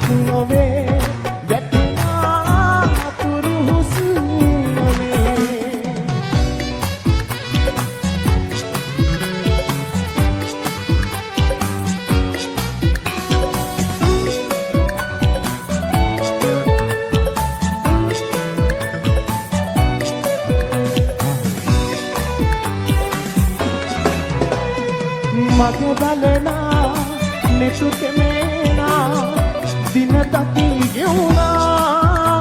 නොවේ වැටෙනා තුරු හුස්මනේ මගේ බලනා නෙතු කෙමේනා දින තති ගෙවුනා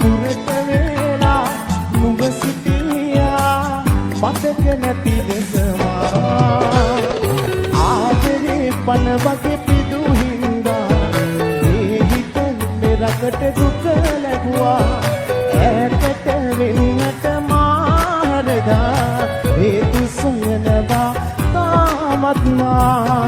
දුරට වේලා නුඹ සිටියා මතක නැති දෙසමා ආදරේ පන වගේ පිදු හින්දා මේ හිත මෙරකට දුක ලැබුවා ඈතට වෙන්නට මාරදා හේතු සොයනවා තාමත්මා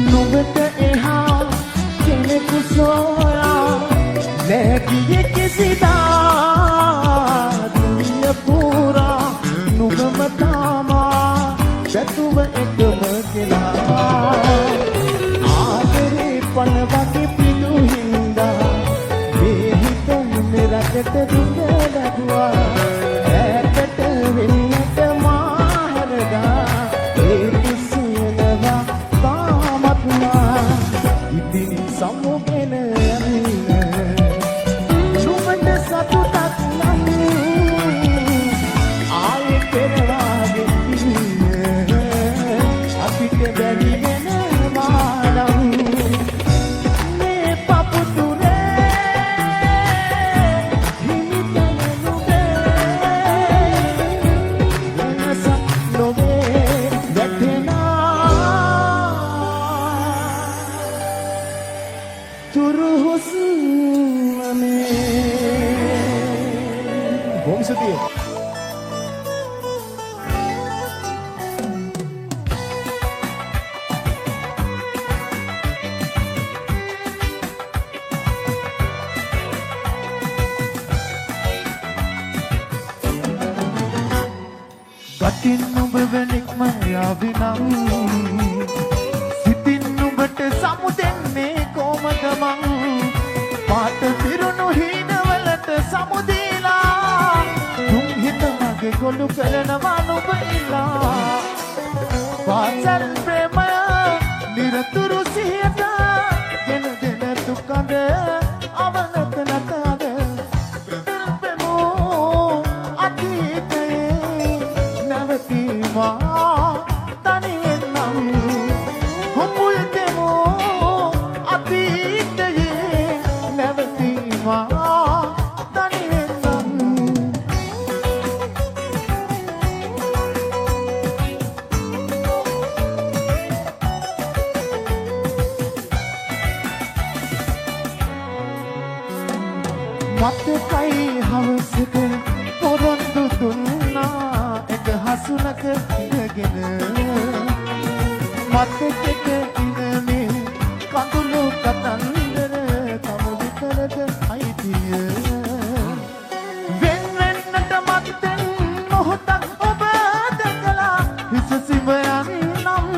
නුඹට එහා කෙනෙකු සොයා නැගියේ කිසිදා දුනිය පුරා නුඹම තමා බැතුම එකම කෙනා ආදරේ පන වගේ පිදු හින්දා මේ හිත මෙරකට දුක ලැබුවා ඈතට වෙන්නට මාරදා හේතු සොයනවා තාමත්මා ඉතින් සමුගෙන යන්න නුඹට සතුටක් නම් ආයේ පෙරවාගේ ඉන්න අපිට බැරි වෙනවා නම් මේ පපුතුරේ හිමිතන නුඹේ වෙනසක් නොවේ වැටෙනා තුරු හුස්මනේ බොහොම ස්තුතියි ගතින් නුඹ වෙනික්ම යාවිනම් සිතින් නුඹට සමුදෙන්නේ කොමද මං පාට පිරුණු හීනවලට සමුදීලා තුන් හිත මගේ ගොළු කරනවා නුඹ ඉලා පාසල් ප්‍රේමය නිරතුරු සිහියට ගෙන දෙන දුකඳ අවනත නැතද පෙමෝ අතීතයේ නැවතීමා තනියෙන් නම් හොමුල් දෙමෝ අතීතයේ නැවතීමා තනියෙන් නම් මතකයි හවසක පොරොන්දු දුන්නා එක හසුනක ඉඳගෙන මතකෙක ඉනමේ කඳුළු කතන්දර තම විතරද අයිතිය වෙන්වෙන්නට මත්තෙන් මොහොතක් ඔබ දැකලා හිස සිඹයන් නම්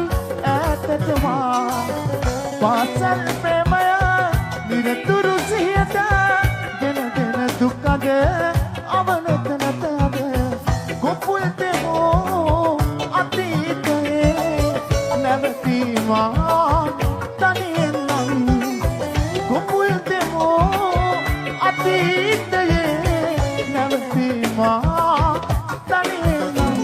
ඈතටමා පාසල් ප්‍රේමය නිරතුරු සිහියට ගෙන දෙන දුකද අවනත නැතද ගොපුල් දෙමෝ අතීතයේ නැවතීමා තනියෙන් නම් ගොපුල් දෙමෝ අතීතයේ නැවතීමා තනියෙන් නම්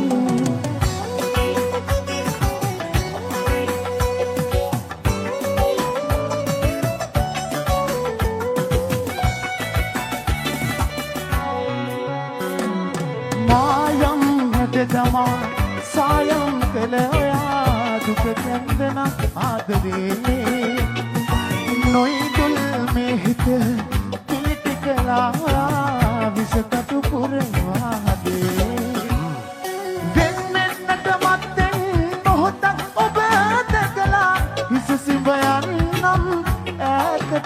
මායම් හැදගමා සායම් කළ ඔයා දුක කැන්දන ආදරේ නොයිදුල් මේ හිත පිළිටි කලා විසකටු පුරවාදේ වෙන්නෙන්නට මත්තෙන් මොහොතක් ඔබ දැකලා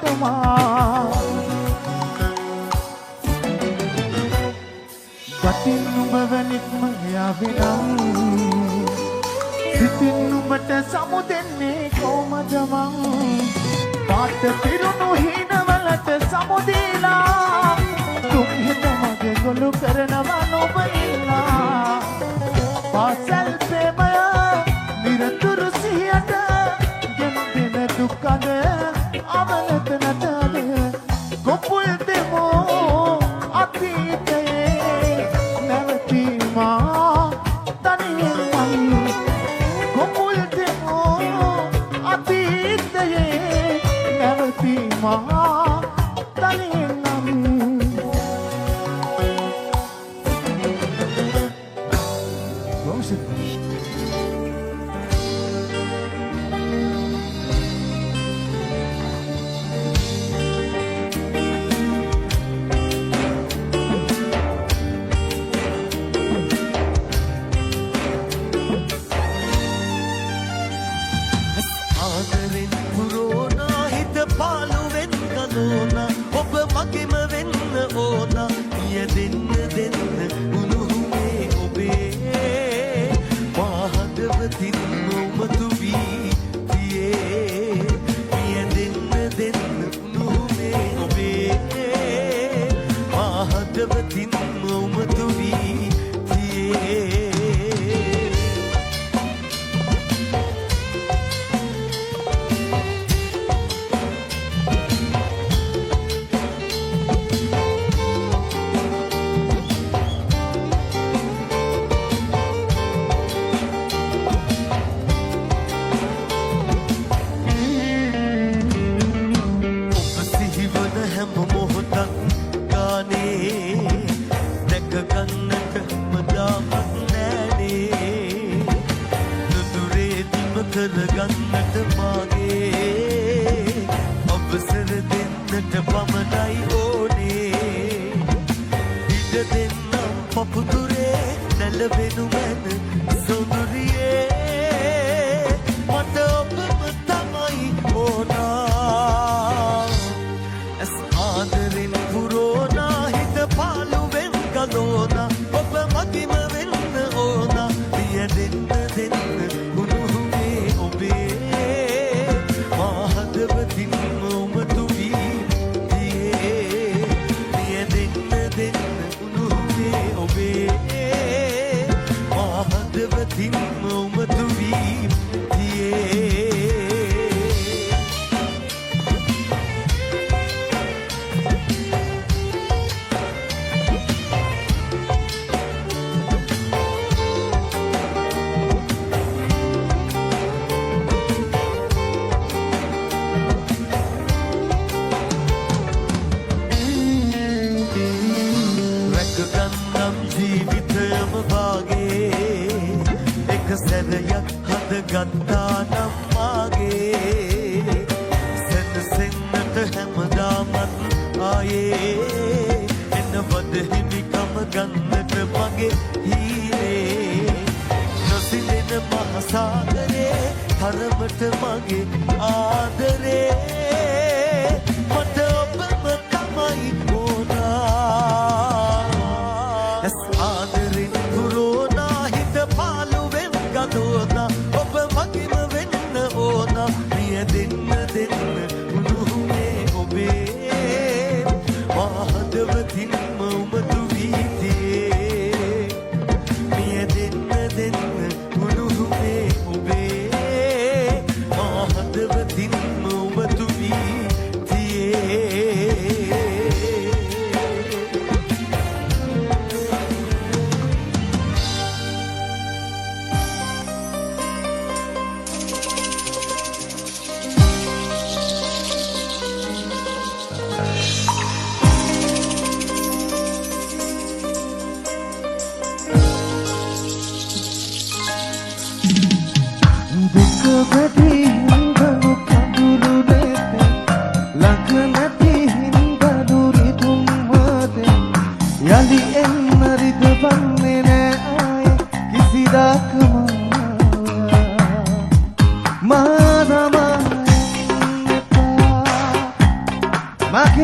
තමා ගතින් නුඹ වැනික්ම යාවෙනම් සිතින් නුඹට සමුදෙන්නේ කොහමද මං පාට පිරුණු හිනවලට සමුදීලා තුන් හිත මගේ ගොළු කරනවා නොබ ඉන්නා පාසල් ප්‍රේමය නිරතුරු සිහියට ගෙන්ගෙන දුකද අවනත නැතද කොපුල් දෙමෝ අතීතයේ නැවතීමා තනියෙන් මං කොපුල් දෙමෝ අතීතයේ නැවතීමා තනියෙන්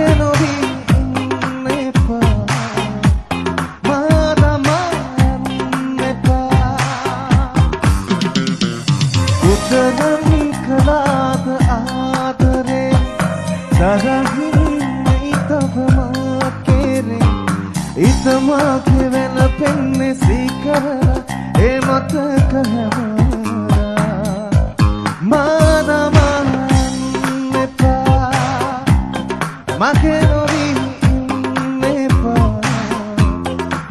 මගේ නොවි ඉන්න එපා මාදමා යන්න එපා උතරම් කළාද ආදරේ තරහින් ඉතවමා කෙරේ ඉතමා කෙවල පෙන්නේ සීකරලා ඒ මතක හැමෝලා මාදමා යන්න එපා මගේ නොවි ඉන්න එපා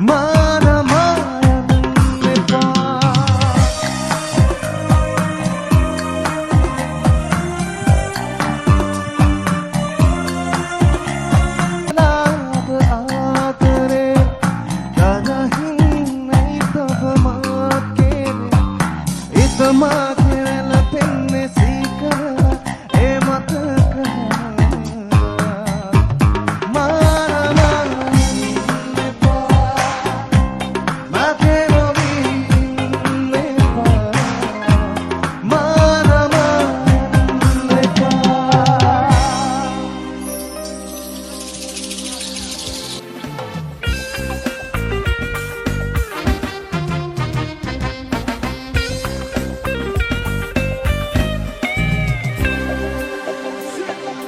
මාදමා යන්න එපා Mama, la penne sika, e mataka. Mara nepa, makero vi nepa. Mara nepa.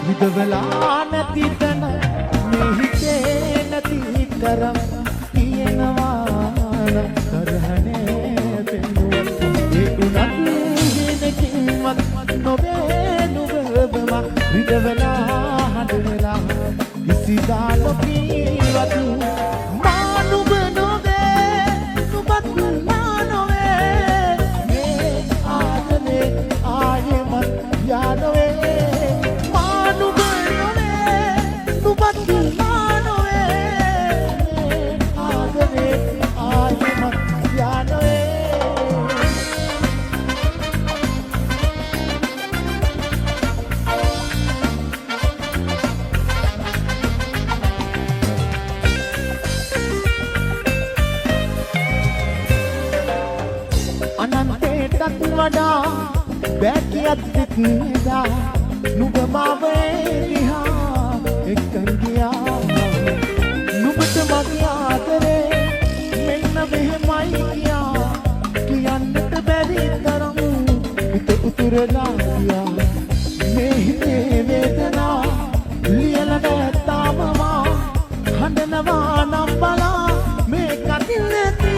විදවලා නැති තැන මේ හිතේ නැති තරම් කියනවා නම් කරහනේ පෙන්නු ඒ උනත් ගෙනකින්වත් නොවේ නුඹවම විදවලා හඬවලා කිසිදා නොකීවත් මා නුඹ නොවේ නුඹත් මා නොවේ මේ ආදරේ ආයෙමත් යා නොවේ අනන්තයටත් වඩා බැකියත් දෙකදා නුඹ මාවේ දිහා එක්කන් ගියා නුඹට මගේ ආදරේ මෙන්න මෙහෙමයි කියා කියන්නට බැරි තරම් හිත උතුරලා ගියා මේ හිතේ වේදනා ලියලා නැත්තාම මා හඬනවා නම් බලා මේ කතින් නැති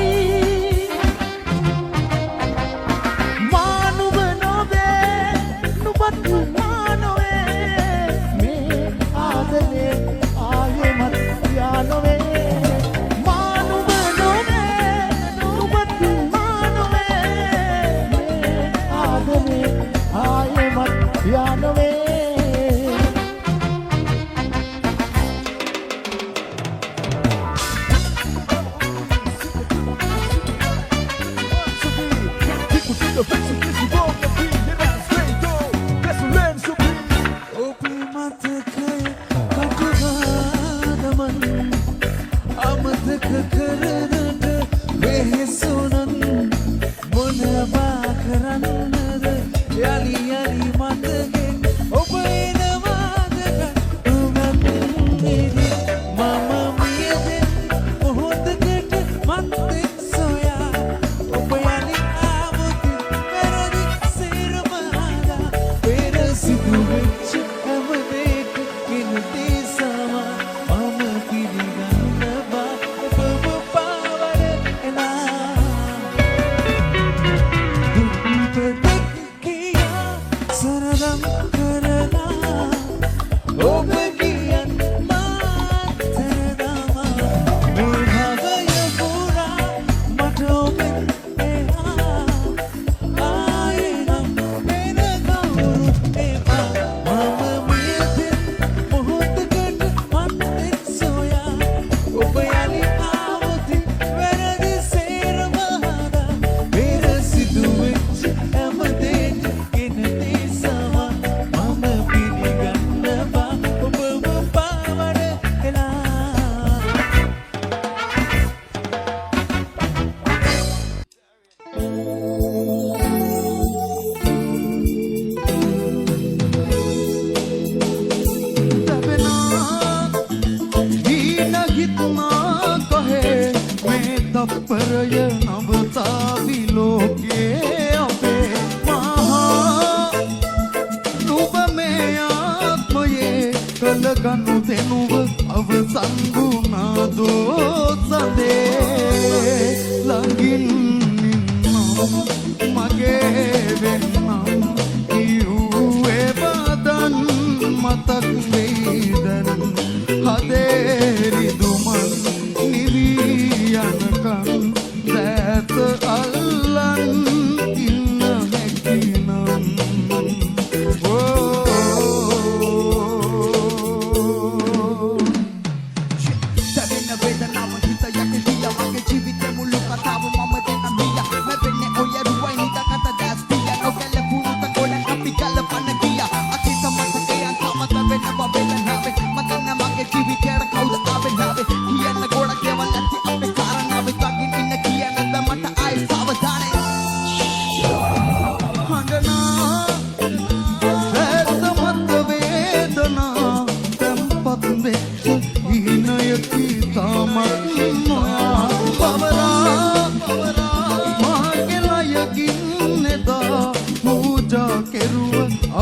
ගනු දෙනුව අවසන් වුණා දෝ සඳේ ළඟින් ඉන්නම් මගේ වෙන්නම් කිව්වේ බදන් මතක් වෙයිදන් හදේ රිදුමන් නිවී යනකන් දැත අල්ලන් ඉන්න හැකිනම්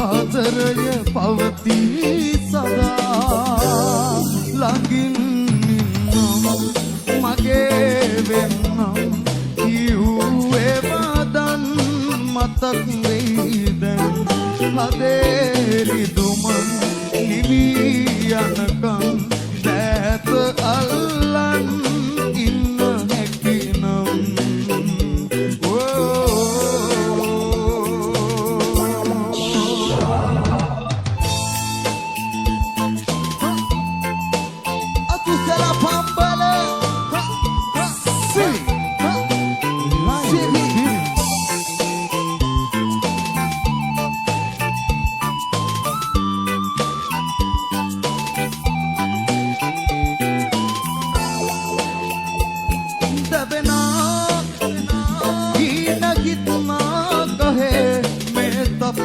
ආදරය පවතී සදා ළඟින් ඉන්නම් මගේ වෙන්නම් කිව්වේ බදන් මතක් වෙයිදන් හදේ රිදුමන් නිවී යනකන් දැත අල්ලන් ඉන්න හැකිනම්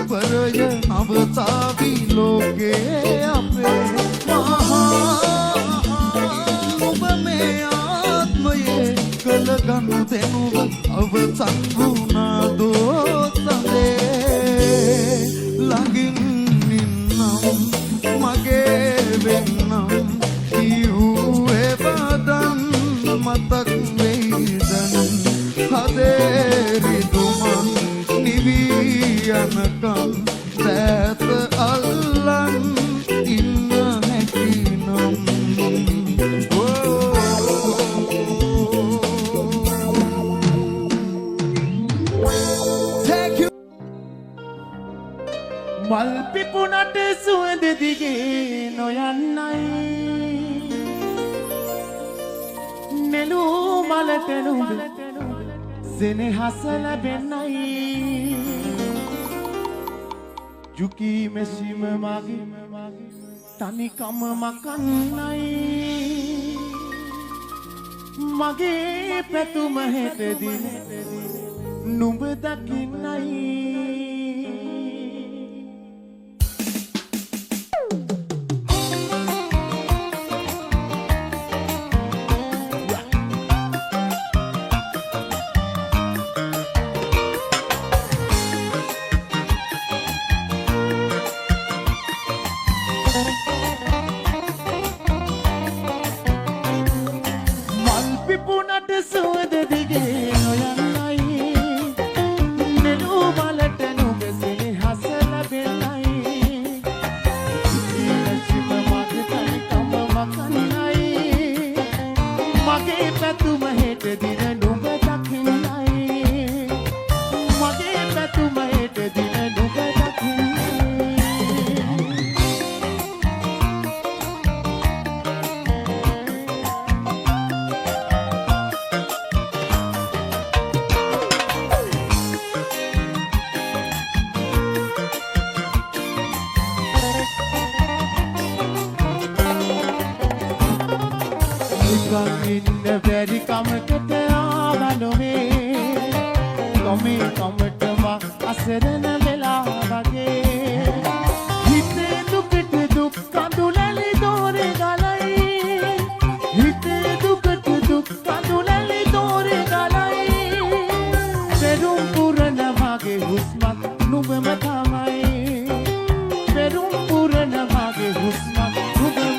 परय नवतावी लोगे अपे ඔබ මේ ආත්මයේ කළ ගනු දෙනුව අවසන් වුණා දෝ සඳේ ළඟින් ඉන්නම් මගේ වෙන්නම් කිව්වේ බදන් මතක් වෙයිදන් හදේ රිදුමන් නිවී යනකම් දැත අල්ලන් ඉන්න හැකිනම් මල් පිපුණට සුවඳ දිගේ නොයන්නයි නෙළූ මලට නුඹ සෙනෙහස ලැබෙන්නයි ජුකී මෙසිම මගේ තනිකම මකන්නයි මගේ පැතුම හෙට දින නුඹ දකින්නයි පිපුණට සුවඳ දිගේ නොයන්නයි නෙළූ මලට නුඹ සෙනෙහස ලැබෙන්නයි ඉලසිම මගේ තනිකම මකන්නයි මගේ පැතුම හෙට දින නුඹ දකින්නයි මගේ පැතුම හෙට දින නුඹ දකින්නයි ඉන්න බැරි කමකට ආවනොමේ ගොමේ කමටම අසරණ වෙලා වගේ හිතේ දුකට දුක් කඳුලැලි දෝරේ ගලයි හිතේ දුකට දුක් කඳුලැලි දෝරේ ගලයි පෙරුම් පුරන මගේ හුස්මත් නුඹම තමයි පෙරුම් පුරන මගේ හුස්මත් නුඹම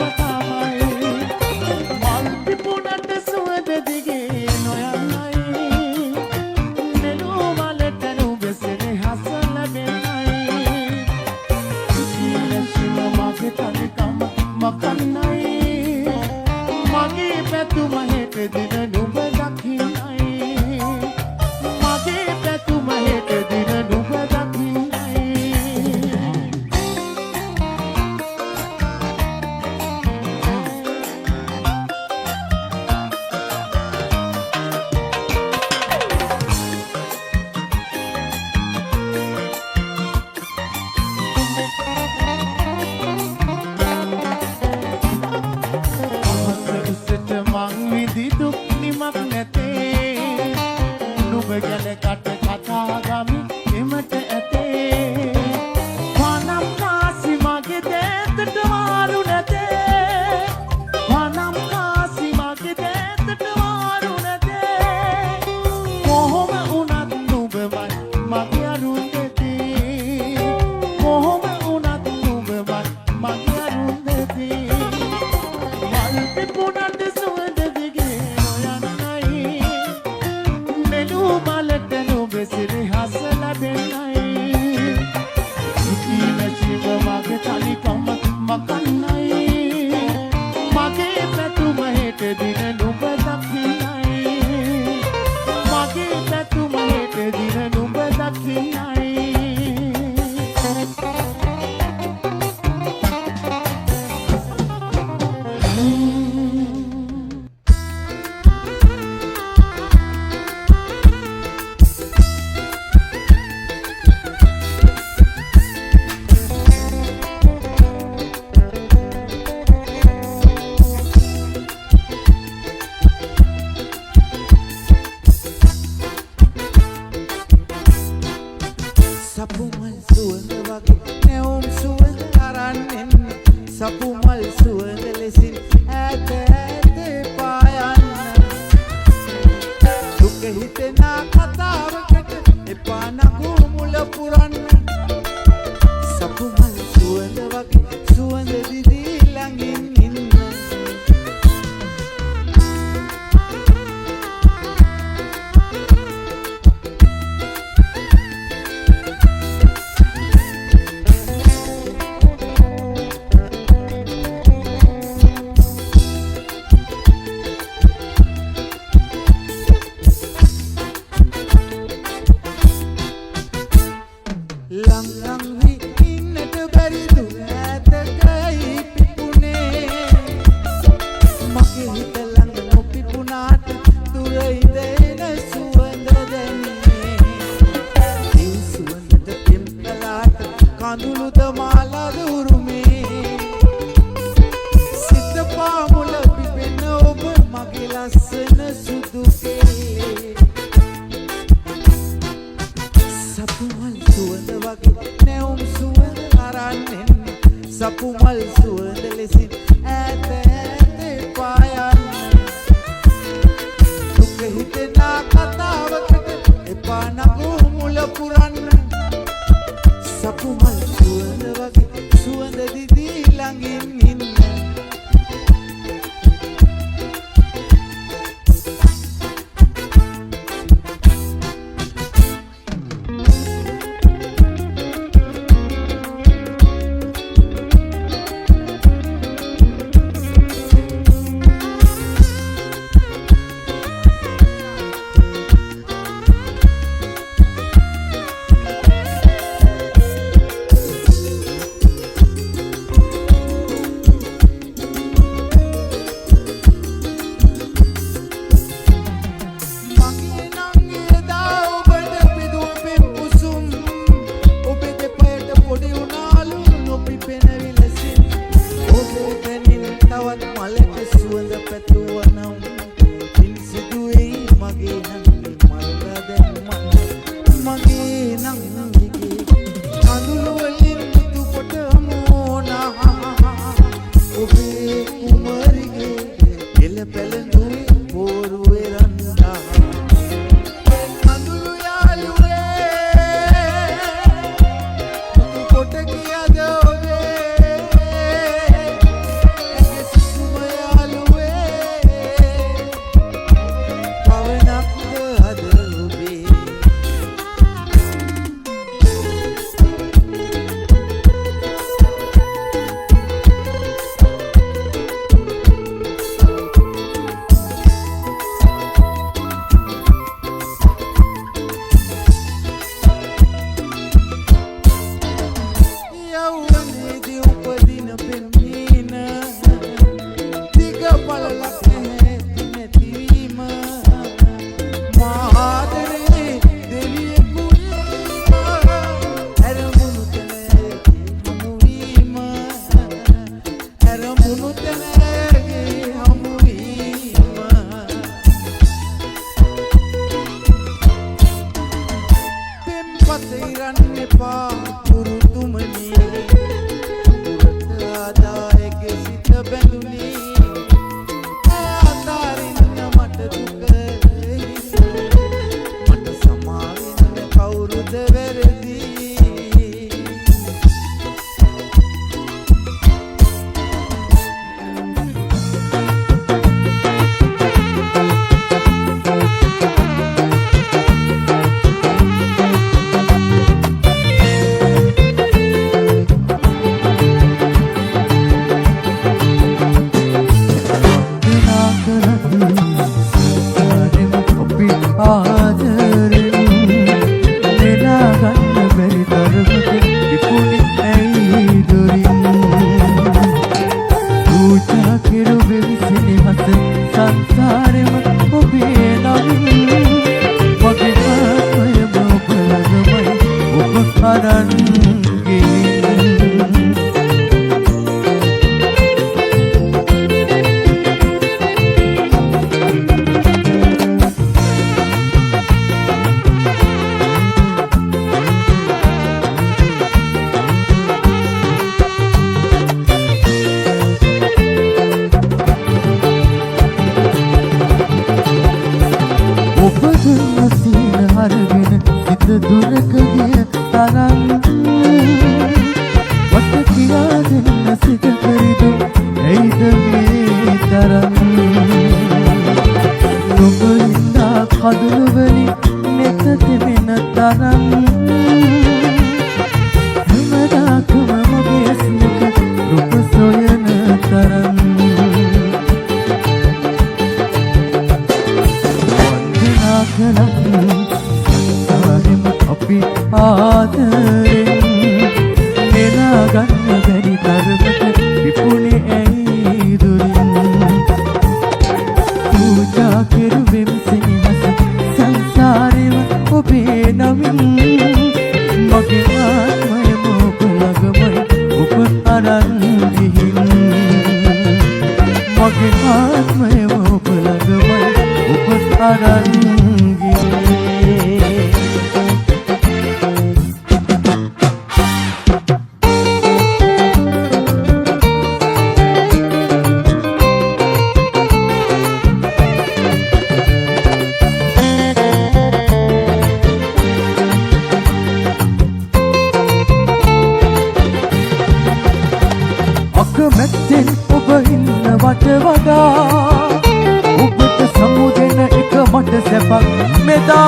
ඊනසිව මගේ තනිකම මකන්නයි මගේ පැතුම හෙට දින නුඹ දකින්නයි මගේ පැතුම හෙට දින නුඹ දකින්නයි සපුමල් සුවඳ වගේ නැවුම් සුවඳ අරන් එන්න සපුමල් සුවඳ ලෙසින් ඈත ඈත පායන්න දුක හිතෙනා කතාවකට එපා නගු මුල පුරන්න සපුමල් සුවඳ වගේ සුවඳ දිදී ළඟින් ඉන්න ලං ලං වී ඉන්නට බැරි දුර ඈතකයි පිපුනේ මගේ හිත ළඟ නොපිපුනාට දුර ඉඳ එන සුවඳ දැනේ ඒ සුවඳට පෙම් කළාට කඳුළුද මාලාද උරුමේ සිත පාමුල පිපෙන ඔබ මගේ ලස්සන සුදු කෙල්ලේ සපුමල් සුවඳ වගේ නැවුම් සුවඳ අරන් එන්න සපුමල් සුවඳ ලෙසින් ඈත ඈත පායන්න දුක හිතෙනා කතාවකට එපා නගු මුල පුරන්න සපුමල් සුවඳ වගේ සුවඳ දිදී ළඟින් ඉන්න ගන්න බැරි තරමට විපුණේ ඇයි දුරින් පූජා කෙරුවෙම් සෙනෙහස සංසාරෙම ඔබේ නමින් මගේ ආත්මය ඔබ ළඟමයි ඔබ අරන් ගිහින් මගේ ආත්මය ඔබ ළඟමයි ඔබ අරන් අකමැත්තෙන් ඔබ ඉන්නවට වඩා ඔබට සමුදෙන එක මට සැපක් මෙදා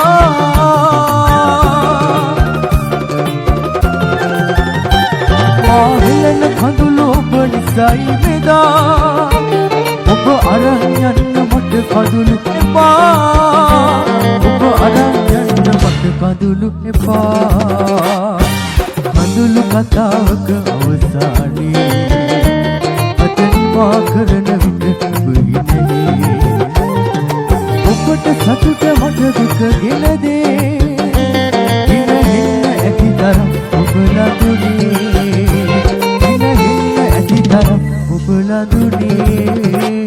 මා හෙළන කඳුළු ඔබ නිසයි මෙදා ඔබ අරන් යන්න මට කඳුළු එපා ඔබ අරන් යන්න මට කඳුළු එපා කඳුළු කතාවක අවසානයේ කරන විට ඔබ ඉන්නේ ඔබට සතුට මට දුක ගෙන දේ ඉනහින්න ඇති තරම් ඔබ ලඳුනේ ඉනහින්න ඇති තරම් ඔබ ලඳුනේ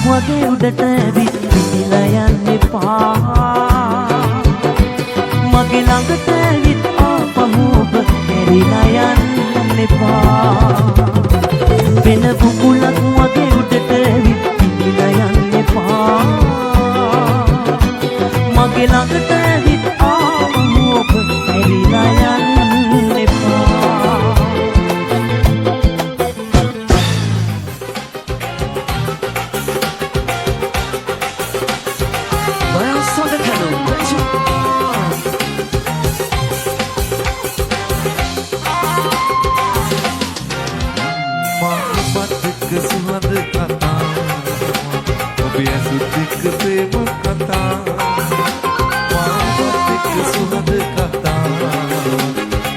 වගේ උඩට විදිලා යන්න එපා මගේ ළඟට විත් ආපහු ඔබ හැරිලා යන්න එපා වෙන බුබුලක් වගේ උඩට විදිලා යන්න එපා මගේ ළඟට විත් ආපහු ඔබ හැරිලා යන්න එපා सुहद कथा ඔබේ ඇසුතික ප්‍රේම කතා මාවතික සුහද කතා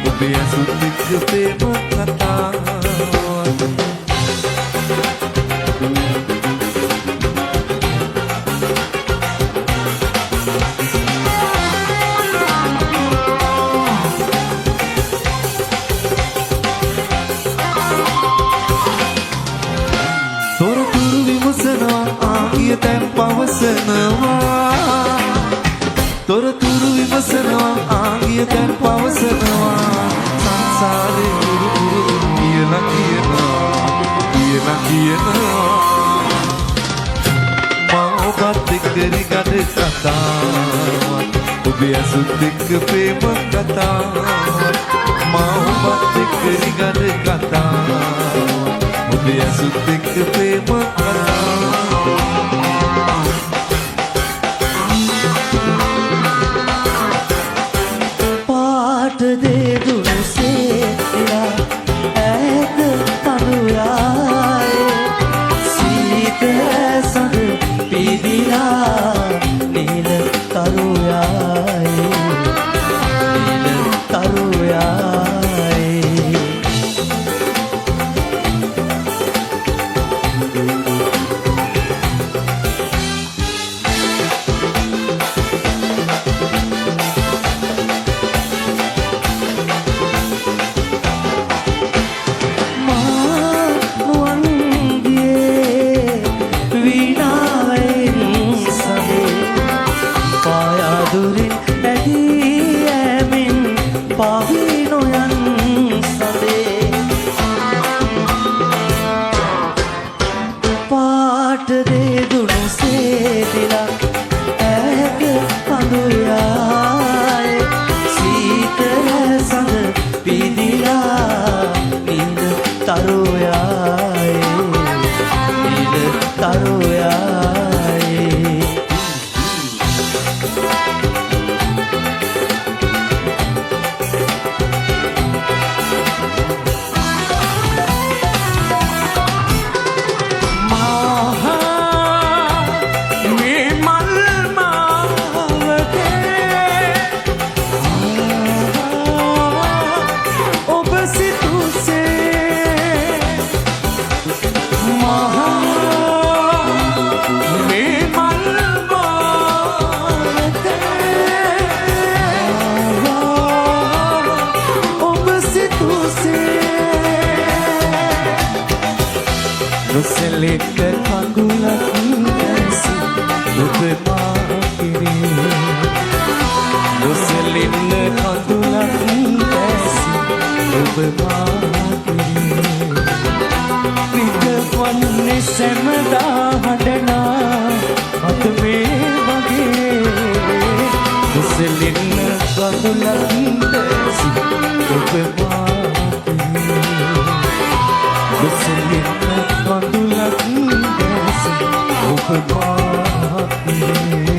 ඔබේ ඇසුතික ප්‍රේම කතා තැන් පවසනවා තොරතුරු විමසනවා ආගිය තැන් පවසනවා සංසාරේ උරු කියලා කියනවා මා ඔබත් එක්ක ගඩ කතා ඔබේ ඇසුත් එක්ක ප්‍රේම කතා මා ඔබත් එක්ක ගඩ කතා ඔබේ ඇසුත් එක්ක ප්‍රේම කතා Thank you. තරුයායේ නිල තරුයායේ නොසලෙක කඳුලක් දැසි ඔබ මා කෙරේ නොසලෙන්න කඳුලක් දැසි ඔබ මා කෙරේ පිටවන්නේ සැමදා හඬනා අත මේ වගේ නොසලෙන්න කඳුලක් දැසි ඔබ මා කෙරේ කඳුලක් දැසි ඔබ මා කෙරේ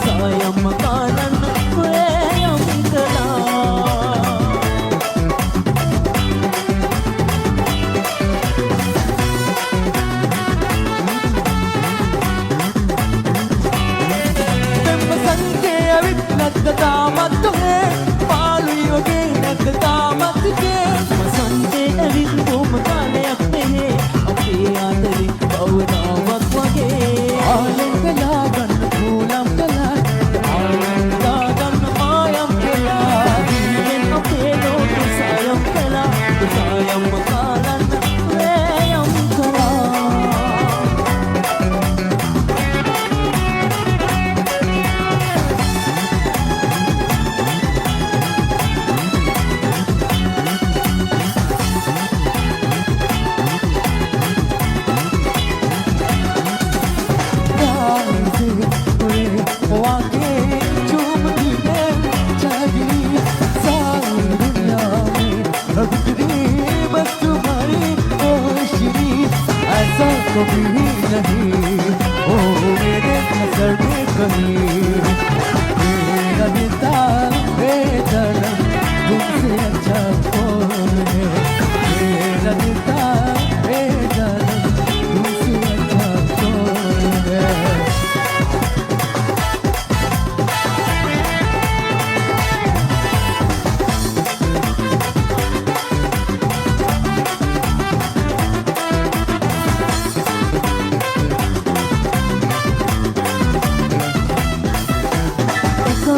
sayang makanan yang kenal Tembasan ke awit nagdadamat tuhe Paloy wage nagdadamat ke Tembasan ke awit bumagalayak tehe Api atali bawanawag wage Aleng kalagan kulam kalan Dagan mayam kala Dingin o pelo sayang kala Sayang makalan Reyang kala कभी नहीं ओ मेरे नजर में कहीं मेरा दिता बेदर्द तुमसे अच्छा कौन है मेरा दिता बेदर्द तुमसे अच्छा कौन है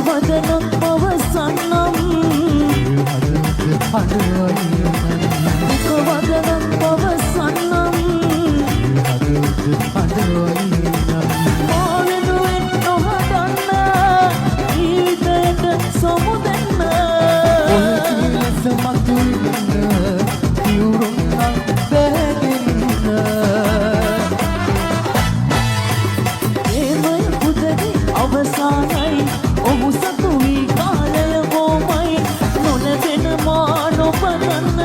Wadanan pawasanam Wadanan pawasanam Mawinuin nohadanna Idayata samudanna Olakila samatulna Yurunna bedinna Emay pudari avasanai ඔහු සතු වී කාලය ගෝමයි නොලැබෙන මානො පදන්න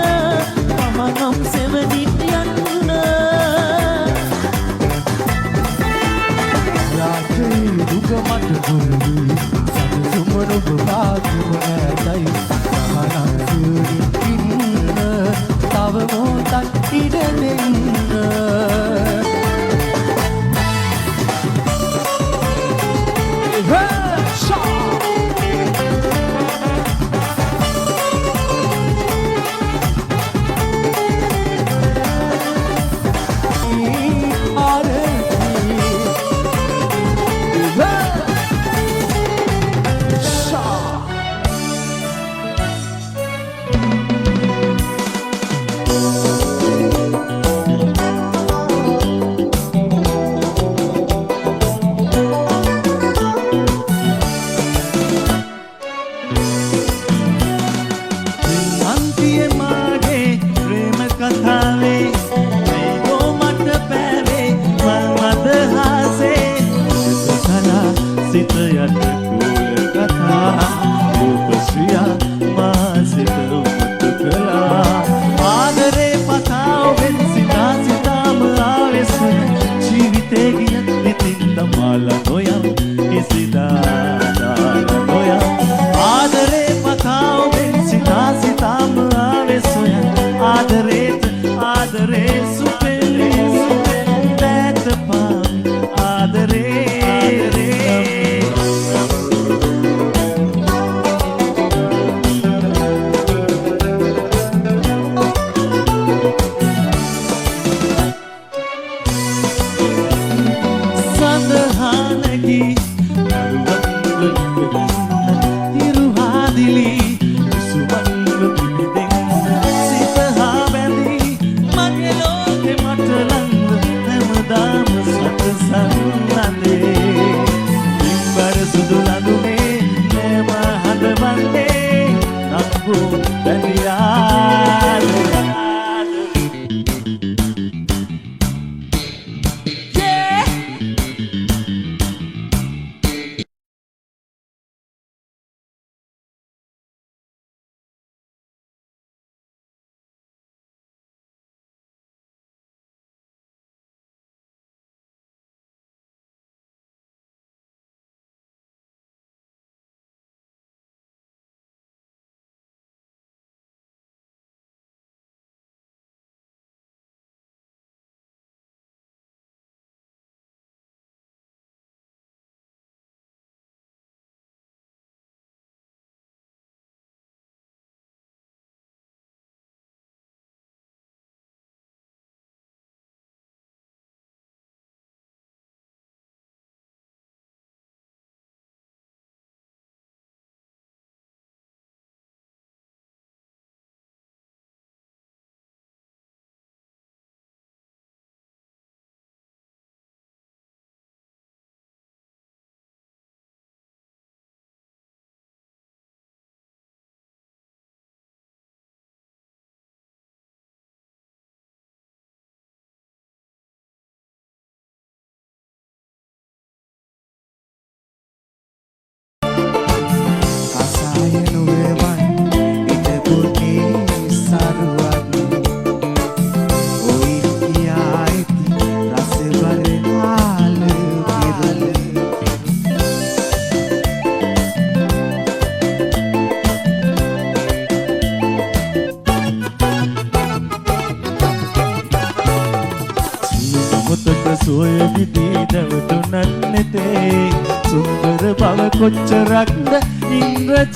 සුවය විදී දැවටුනත් නෙතේ සුන්දර බව කොච්චරක්ද ඉන්ද්‍රචාපයේ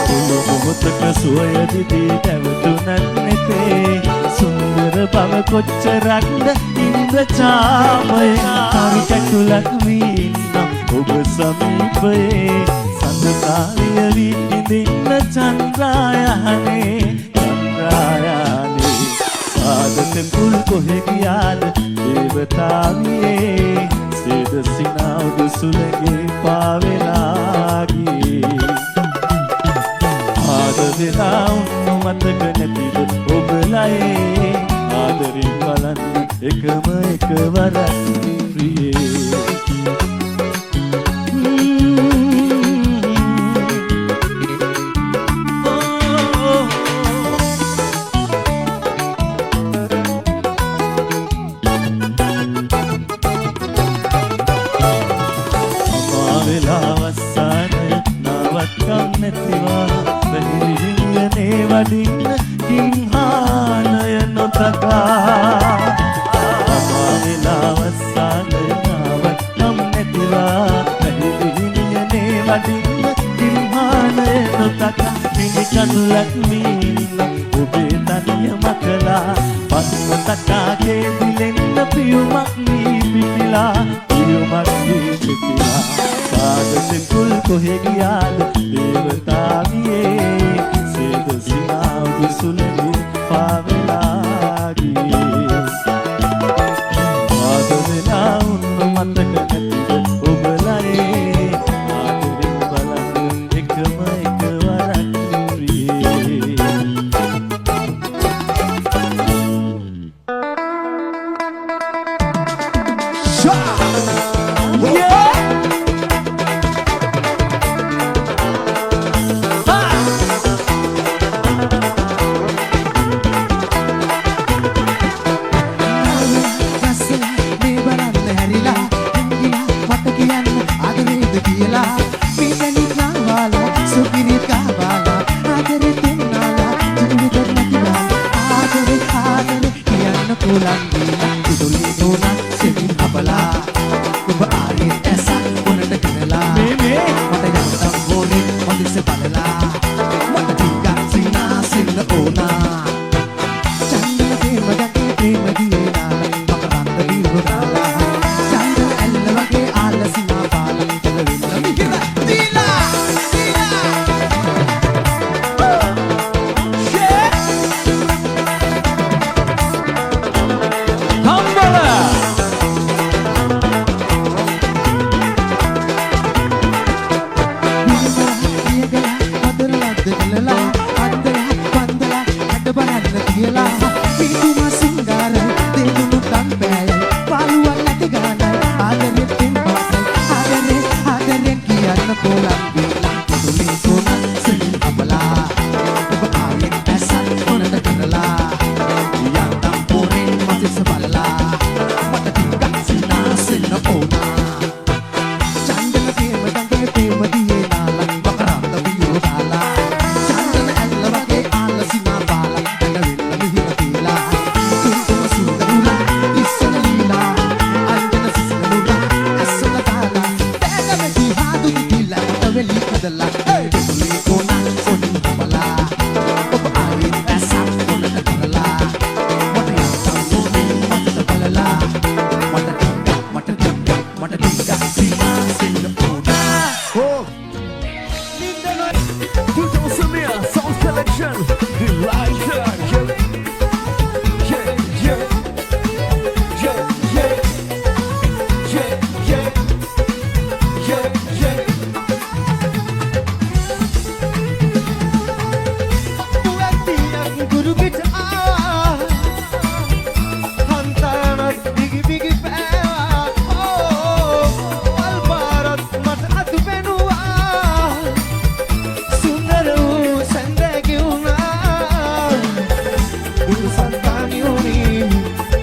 සුළු මොහොතක සුවය විදී දැවටුනත් නෙතේ සුන්දර බව කොච්චරක්ද ඉන්ද්‍රචාපයේ හරි කැකුලක් වී නම් ඔබ සමීපයේ සඳකාලිය වී ඉඳින්න චන්ද්‍රායහනේ චන්ද්‍රායහනේ ආදතෙකුල් කොහෙ ගියාද දේවතාවියේ සේද සිනාවුදු සුලගේ පාවෙලා ගියේ ආද වෙලා උන්නු මතක නැතිද ඔබලයේ ආදරින් බලන්න එකම එකවරක් ප්‍රියේ වඩින්න කිම්හානය නොතකා අමාවෙලාවස්සානය නාවත් නම් නැතිවා පැහිලිහිනියනේ වඩින්න කිම්හානය නොතකා මිනි කඳුලක් මීන්න ඔබේ තනිය මකලා පස්වතකාගේ දිලෙන්න පියුමක් මී පිපිලා පියුමක් මී පිපිලා සාදතෙකුල් කොහෙ ගියාද දේවතාවියේ සේද සිනාවුදු සුලගේ පාවෙලා ගියේ ආද වෙලා උන්නු මතක නැතිද ඔබලයේ ආදරෙන් බලන්න එකම එකවරක් ප්‍රියේ කළලා අන්දලා වන්දලා අඩ බලන්න කියලා පිටුම සිංගාර දෙනුණු තන් පෑය පාළුවක් නැති ගාන ආදරෙත් පින්පාසයි ආදරේ කියන්න කොලම් දුලි සෝන සිල් අපලා ඔබ ආයෙත් ඇසත් මොනද කරලා යන්තම් පොරෙන් මතිස බලලා මට ටිකක් සිනාසෙන්න ඕනා චන්දන ප්‍රේම දඟේ ප්‍රේම දියේ නාලා වකරන්ද වියෝ දාලා චන්දන ඇල්ල වගේ ආල සිනා බාලා ඇඬවෙන්න මිහිර තියලා තුන්තුම සුන්දරුලා ඉස්සන ලීලා අන්දන සිසනුලා ඇස්සල දාලා තෑගමෙහි හාදු දිලා වෙලි කදලා දුලි කොනා සොනින් බලා ඔබ ආයෙත් ඇසත් මොනද කරලා මට යන්තම් පොරෙන් මතිස බලලා මට ටිකක් සිනාසෙන්න ඕනා Tudo Samir, Sound Selection, The Writer. Yeah, yeah, yeah, yeah, yeah, yeah, yeah, yeah, yeah. Buatian guru kita hantaran bigi bigi pewa wal barat mat atu benua sundaru sandagiuna guru santaniuni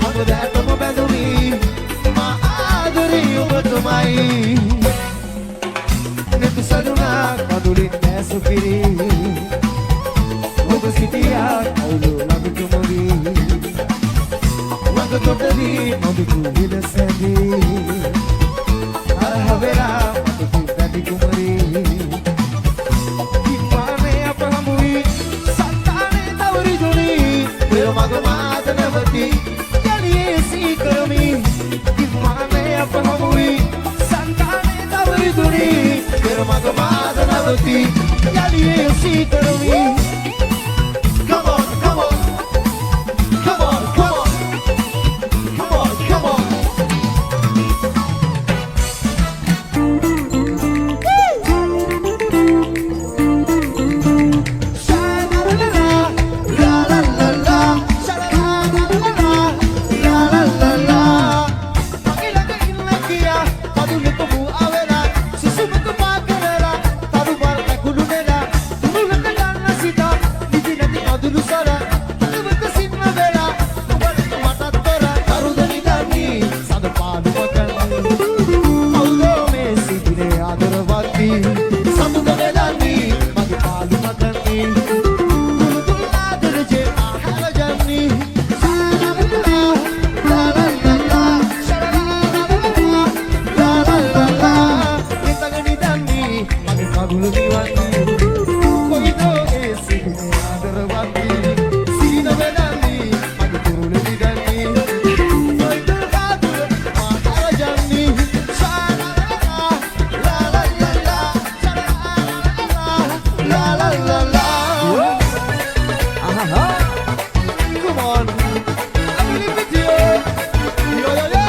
agodatama beduni ma adari obatumai netu saduna kadulin desupiri ඔබ සිටියා කවුළු ළඟට මොවි වග තොටදී නොදුටු විලසදී අරහ වෙලා මට පැටි කුමරි ඉක්මානේ අප හමුවි සන්තානේ තවරිදුනි පෙර මග මාත නැවති යලියේ සී කරමි ඉක්මානේ අප හමුවි සන්තානේ තවරිදුනි පෙර මග මාත නැවති යලියේ සී කරමි Come on, come on, come on, come on, come on, come on. Sha-la-la-la-la, la-la-la-la, sha-la-la-la-la, la-la-la-la. Pag-ilagay-ilagiya, padulito mo awela, susumat ko pa kanela, tarubar na kulunela, tumulak ka lang na sita, hindi natin madulusara, talubat ka sinmabela, tumalit ka matatora, tarudani-dani, sada palumagan, although may sipine adaravati, samudane-dani, magipalumagan-ni, tuludul-adaraje, ahalajan-ni, sha-la-la-la, la-la-la-la, sha-la-la-la-la, la-la-la-la, kintagan-ni-dani, magipaguludiwan-ni, ko'y-ito sipine adaravati, sinabedani, magituludidani, ko'y-tulad, mahalajan-ni, sha-la-la-la, la-la-la-la, sha-la-la-la, la-la-la-la. Come on, I believe with you. Yo, yo, yo.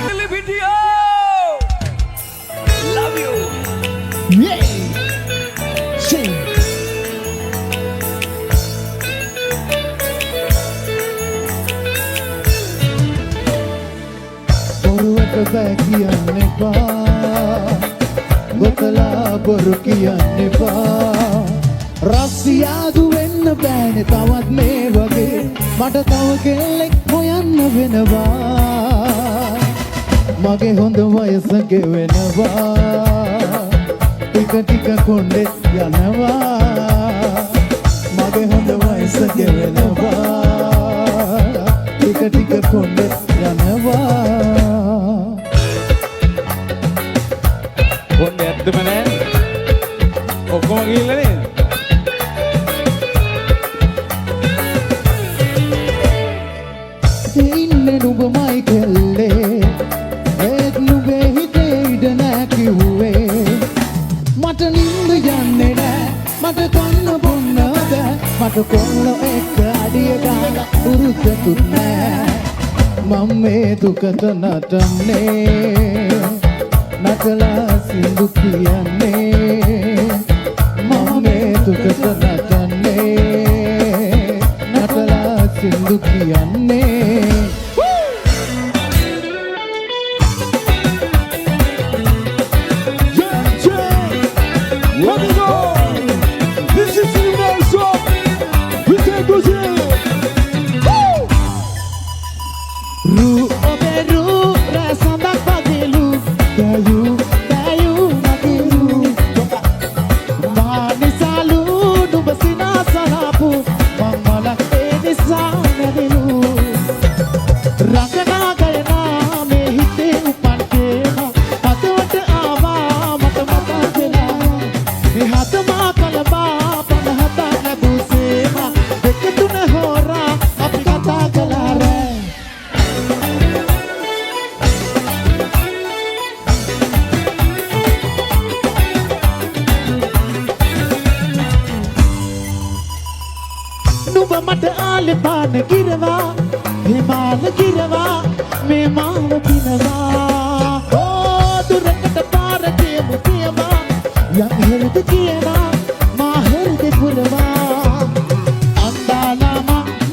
Billy Video. Love you. Yeah. Sing. බොරුවට බෑ කියන්න එපා ගොතලා බොරු කියන්න එපා රස්සියාදු වෙන්න බෑනේ තවත් මේ වගේ මට තව කෙල්ලෙක් හොයන්න වෙනවා මගේ හොඳ වයස ගෙවෙනවා ටික ටික කොණ්ඩෙත් යනවා මගේ හොඳ වයස ගෙවෙනවා ටික ටික කොණ්ඩෙත් යනවා කොණ්ඩේ ඇත්තම නෑ ඔක්කොම ගිහිල්ලා නේද ඉන්නේ නුඹමයි කෙල්ලේ ඒත් නුඹේ හිතේ ඉඩ නෑ කිව්වේ මට නිින්ද යන්නේ නෑ මට කන්න බොන්න බෑ මට කොල්ල එක්ක අඩිය ගන්න උරුතකුත් නෑ මම මේ දුකට නටන්නේ නටලා සින්දු කියන්නේ මම මේ දුකට නටන්නේ නටලා සින්දු කියන්නේ Let me go. This is the song. We take those in. ru obe ru rasanda pagelu dayu dayu magiru mani salu dubasina salapu mammalak enisa nadilu rangana gayana me hitte upan kema hatwat awa mata mata kela me hatma kalaba panhata labu sema dekatun hora api kata kala re නුඹ මට ආලේ පාන කිරවා හිමාල කිරවා මේ මාව පිනවා ඕ දුරකට පාර කියමු කියවා යම් හරිද කියනවා මා හරිද පුරවා අන්දාලා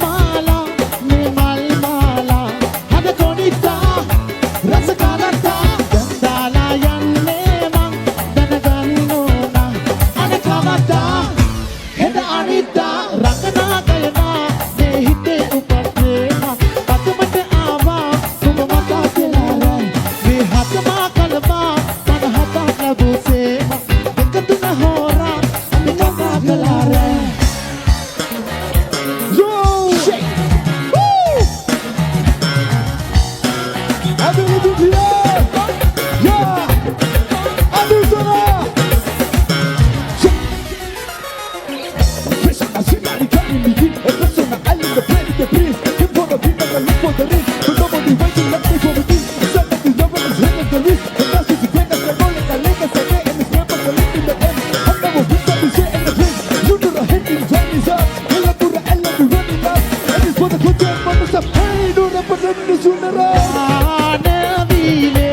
මාලා මේ මල් මාලා හද කොනිතා රස කාලතා ගන්දාලා යන්නේ මං දැනගන්න ඕන අනකවතා හෙද අනිතා රංගනා ගයනා මේ හිතේ උපත්ේම පතමට ආවා සුම මතා කියලා මේ හතමා කලවා තන හතක් ලැබුසේම දෙකතුන හෝරා අපි කතා කළා රෑ Yo. Woo. I do it here. Yeah. I do that. Pressure, I see that it can't be beat. A person, I live the play, the breeze. Hip for the beat, and I look for the risk. But nobody waiting, let me for the beat. Set up the number, is him the risk. The last is the great, as I roll it, I link us again, and it's never the link in the end. I'm never with that, we say in the place. You do the hit, in time is up. Hell up to the L, and we running up. And it's for the good time, but it's up. Hey, do the person, the sooner up. ආනවිලේ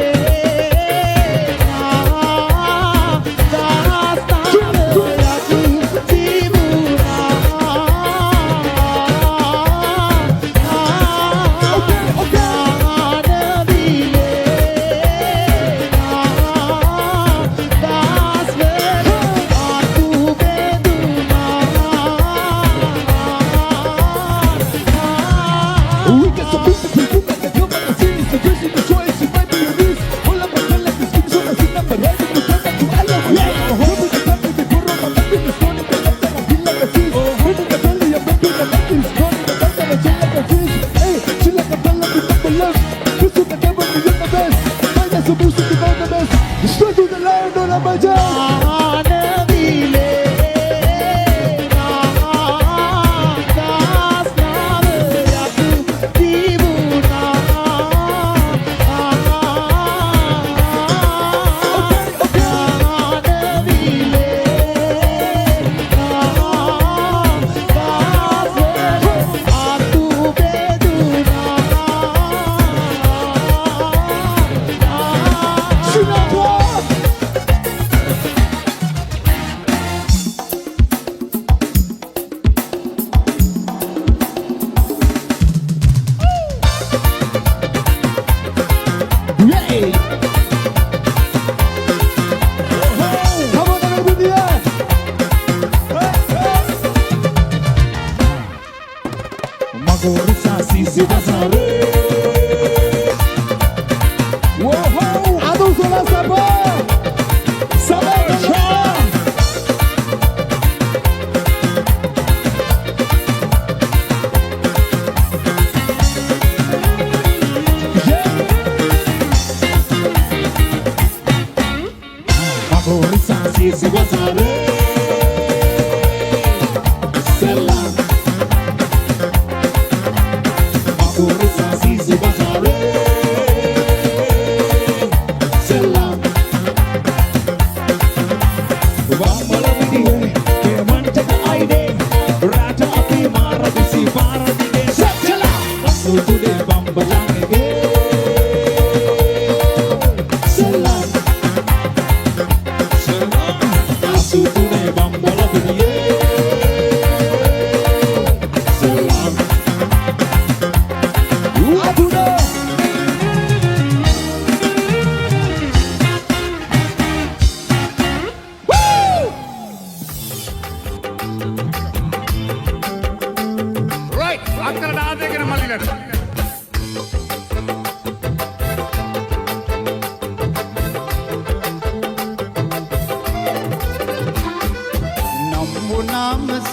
We got some people who do like the club and the city. So just in the choice, it might be a risk. Hold up, I feel like this keeps on a scene. I'm ready to turn back to I love you. I'm hoping the time is the corner. I'm not in the stone. The left that I feel like a cheese. When in the belly, I'm back in the left. It's gone. The left that I chill like a fish. Hey, chill like a fella with the love. This is the devil, you're the best. Find us a boost to the best. Straight to the line, don't have my job. ආනවිලේ Come on, everybody. මගෝරු සාසිසි බසාරේ Whoa, I don't so last මගෝරු සාසිසි බසාරේ සෙල්ලා මගෝරු සාසිසි බසාරේ සෙල්ලා වම්මල විදියේ කේමන්ටක අයිඩේ රාට අපි මාර දිසි පාර දිගේ සෙල්ලා සුතුදේ බම්බලංගේ සෙල්ලා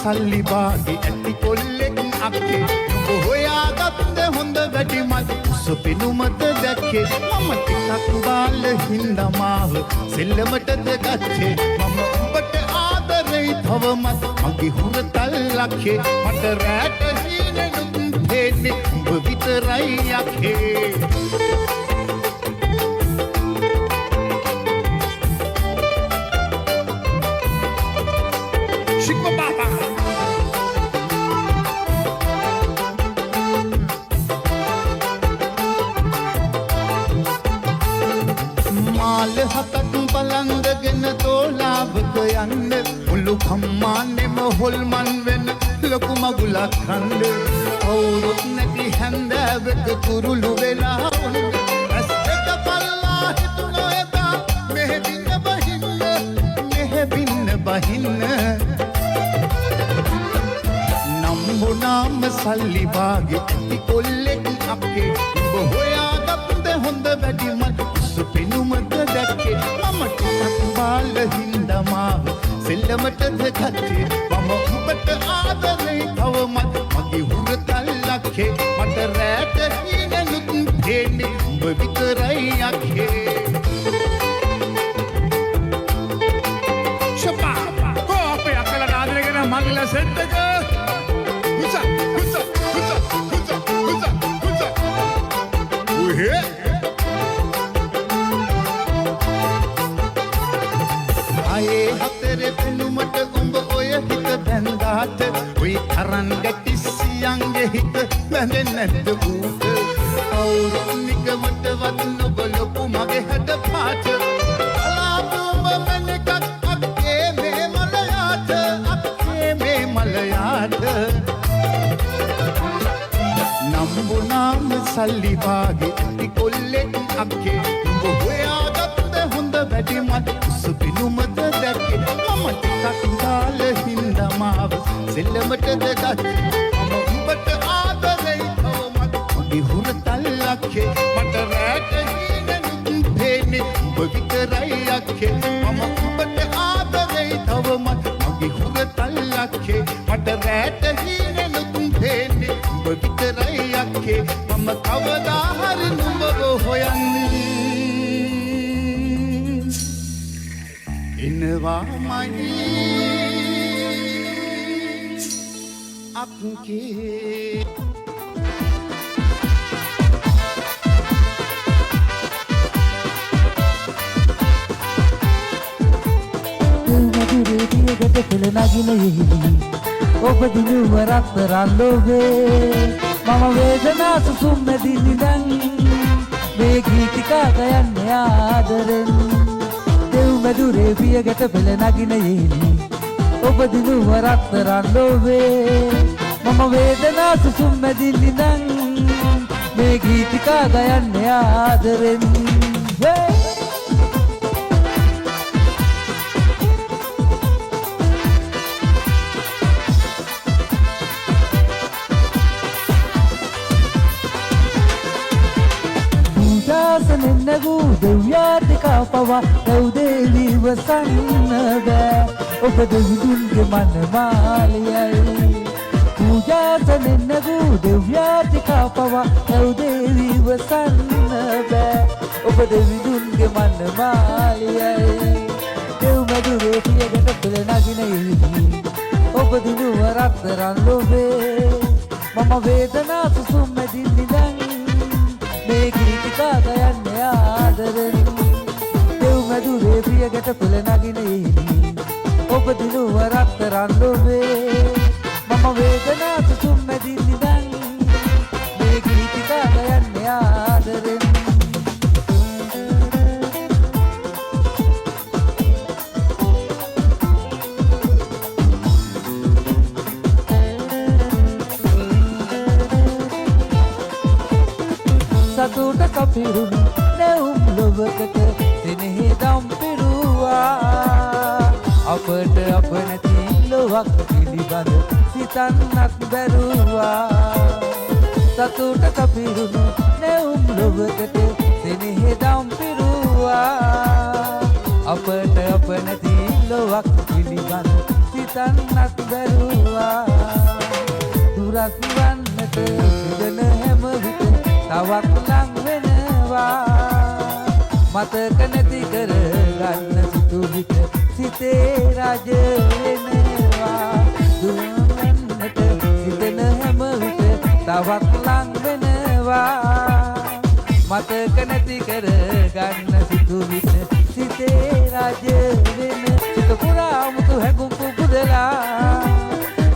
සල්ලි බාගේ ඇති කොල්ලෙක් අක්කේ නුඹ හොයාගත්ත හොඳ වැඩි මල් උස පිනුමද දැක්කේ මම ටිකක් බාල හින්දා මාව සෙල්ලමටද ගත්තේ මම උඹට ආදරෙයි තවමත් මගේ හුරතල් ලක්ෂේ මට රැට හීනෙනුත් දෙන්නේ උඹ විතරයි යකේ මාල හතක් බලන්දගෙන තෝලාවක යන්න මුළු කම්මානෙම හොල්මන් වෙන ලොකු මගුලක් කන්න කවුරුත් නැති හැන්දෑවක කුරුළු වෙලා උන්න ඇස් දෙක පල්ලා හිතුණා එදා මෙහෙදින්න බහින්න නම්බුනාම සල්ලි බාගේ ඇති කොල්ලෙක් අපේ උඹ හොයාගත්ත හොඳ වැඩි මල් පිනුමද දැක්කේ මම ටිකක් බාල හින්දා මාව සෙල්ලමටද ගත්තේ මම උඹට ආදරෙයි තවමත් මගේ හුරතල් ලක්ෂේ මට රැට හීනෙනුත් දෙන්නේ උඹ විතරයි යකේ ෂපා කෝ අපේ අකලට ආදරේ කරන මගිලා සෙට් එක හුසා උහේ ආයේ හතරේ පෙනුමට උඹ ඔය හිත බැඳාට ඔය තරන් ගැටිසියන්ගේ හිත බැඳෙන්නේ නැද්ද ඌට කවුරුත් නිකමටවත් නොබලපු මගේ හැඩ පාට අලාපුඹ මැනකක් අක්කේ මේ මලයාට නම්බුනාම සල්ලි බාගේ ඇති කොල්ලෙක් අක්කේ උඹ හොයාගත්ත හොඳ වැඩි මල් පිනුමද දැක්කේ මම ටිකක් කාල හින්දා මාව සෙල්ලමටද ගත්තේ මම උඹට ආදරෙයි තවමත් මගේ හුරතල් ලක්ෂේ මට රැට හීනෙනුත් දෙන්නේ උඹ විතරයි යකේ මම උඹට ආදරෙයි තවමත් මගේ හුරතල් ලක්ෂේ මට රැට හීනෙනුත් දෙන්නේ උඹ විතරයි යකේ මම කවදා හරි නුඹව හොයන්නේ ඉනවාමයි අක්කේ මధුරේ දියකට පෙළ නගින ඔබ දිනුව රත්තරන් ලෝභේ මම වේදනා සුසුම් මැදි නිදන් මේ ගීතිකා ගයන්නේ ආදරෙන් මధුරේ පියකට පෙළ නගින ඔබ දිනුව රත්තරන් ලෝභේ මම වේදනා සුසුම් මැදි නිදන් මේ ගීතිකා ගයන්නේ ආදරෙන් නැගු දෙවියාටිකා පවා දෙව්දේවී වසන්න බෑ ඔබ දෙවිදුන්ගේ මන මාලියයි පූජාසනෙන් නැගු දෙවියාටිකා පවා දෙව්දේවී වසන්න බෑ ඔබ දෙවිදුන්ගේ මන මාලියයි දෙව් මధుරේ පියකට පෙළ නගින ඔබ දිනුව රත්තරන් ලෝභේ මම වේදනා සුසුම් මැදින් නිදන් මේ ගීතිකා ගයන්නේ ආදරෙන් දෙව් මధుරේ පියකට පෙළ නගින ඔබ දිනුව රත්තරන් ලෝභේ මම වේදනා සුසුම් මැදින් නිදන් මේ ගීතිකා ගයන්නේ ආදරෙන් සතුට කපිරුණු නැවුම් ලොවකට සෙනෙහදම් පිරුවා අපට අප නැති ලොවක් පිළිබඳ සිතන්නක් බැරුවා සතුට කපිරුණු නැවුම් ලොවකට සෙනෙහදම් පිරුවා අපට අප නැති ලොවක් පිළිබඳ සිතන්නක් බැරුවා තවත් ලං වෙනවා මතක නැති කර ගන්න සිතු විට සිතේ රජ වෙනවා දුවන්නට සිතන හැම විට තවත් ලං වෙනවා මතක නැති කර ගන්න සිතු විට සිතේ රජ වෙන සිත පුරා මුතු හැඟුම් පුබුදලා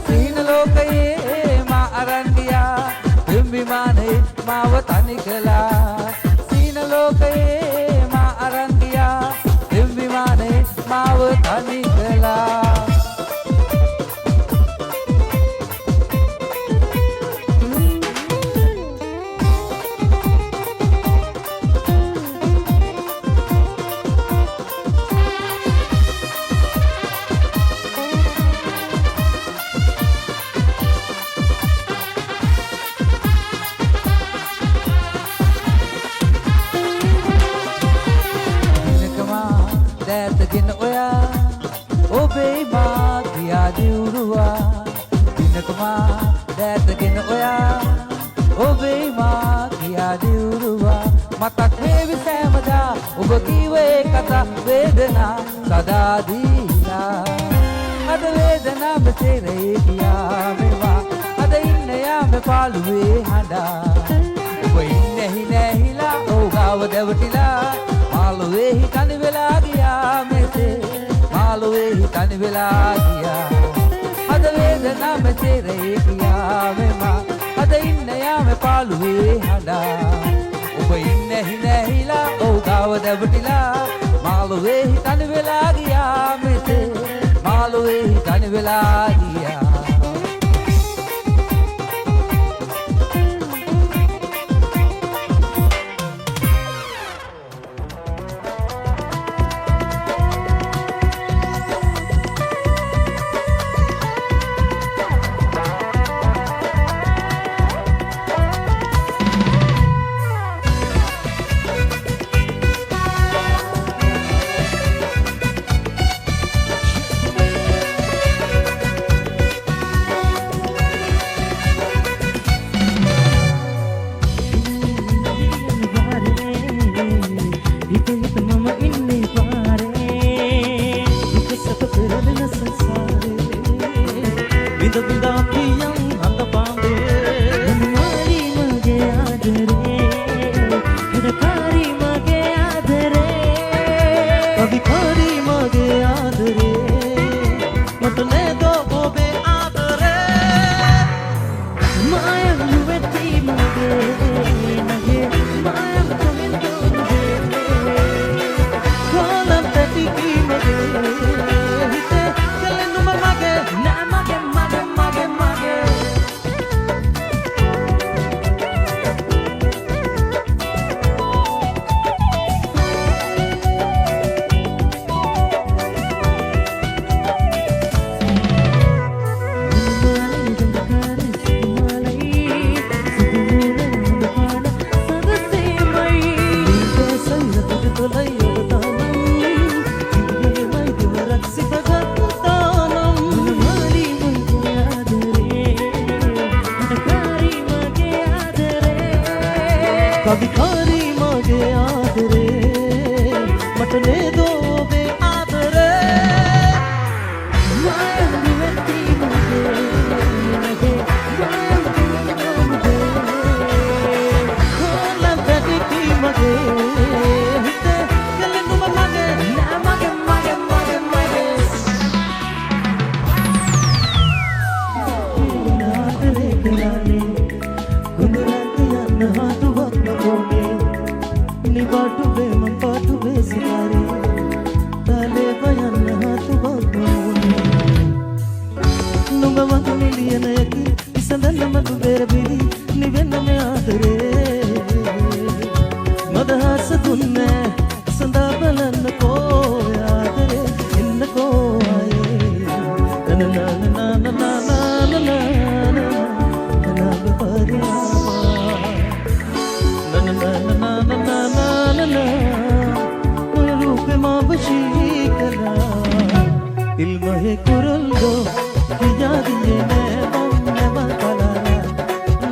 සීන ලෝකයේ මා අරන් ගියා විමානේ මාව තනි කළා සීන ලෝකයේ මා අරන් ගියා විමානේ මාව තනි කළා දැතගෙන ඔයා ඔබේ මා කියා දියුරුවා දිනකමා දැතගෙන ඔයා ඔබේ මා කියා දියුරුවා මතක් වේවි සෑමදා ඔබ කීවේ කතා වේදනා සදා දීලා අද වේදනා මෙතේ කියා මේවා අද ඉන්න යාම පාළුවේ හඬා ඔබ ඉන්නේ නැහිලා ඕගාව දැවටිලා මාළුවේ හිතනි වෙලා ගියා මෙසේ මාළුවේ හිතනි වෙලා ගියා අද වේදනා මෙසේ රේ කියා මෙමා අද ඉන්න යාම පාළුවේ හඬා ඔබ ඉන්නේ නැහිලා ඕගාව දැවටිලා මාළුවේ හිතනි වෙලා ගියා මෙසේ මාළුවේ හිතනි වෙලා ගියා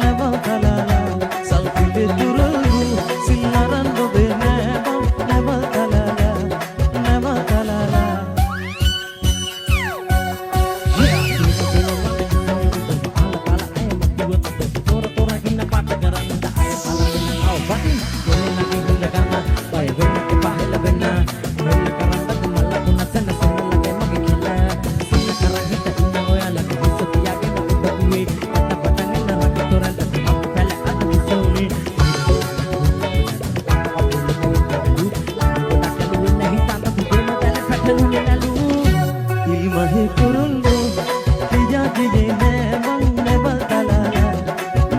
Never kalala, salty ලලු ඉල්මහේ කුරුල්ලෝ තියා දියේ නෑ මං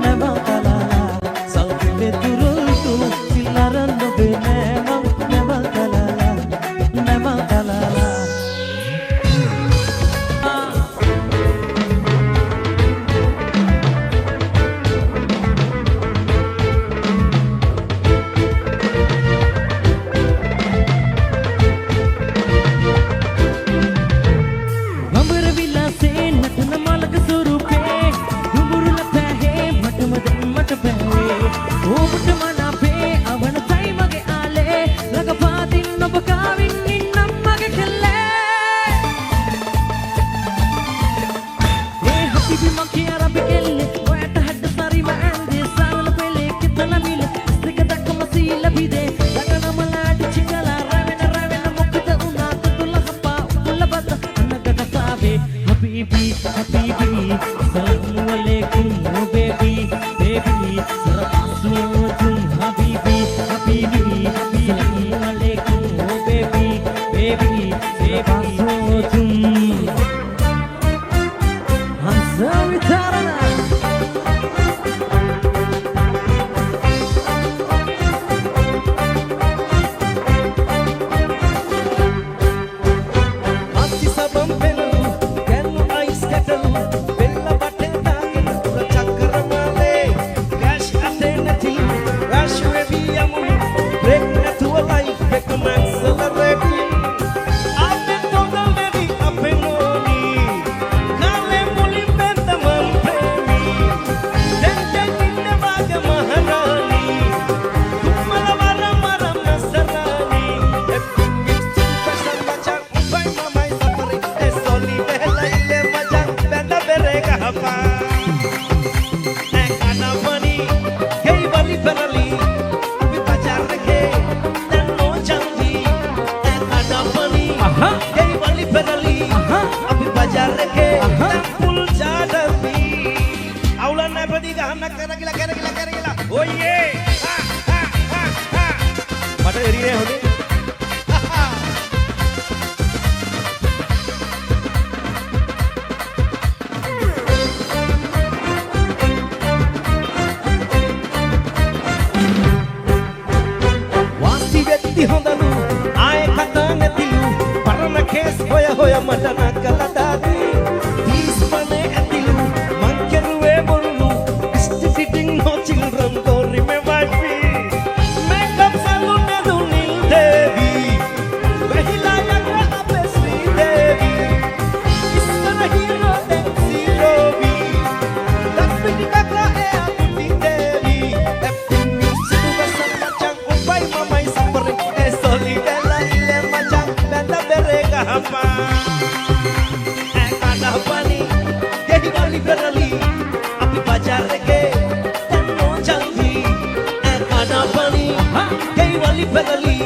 නැවතලා සෞතිලේ තුරුල්තු සිල්ලරන් නොබේ නෑ මං නැවතලා Beverly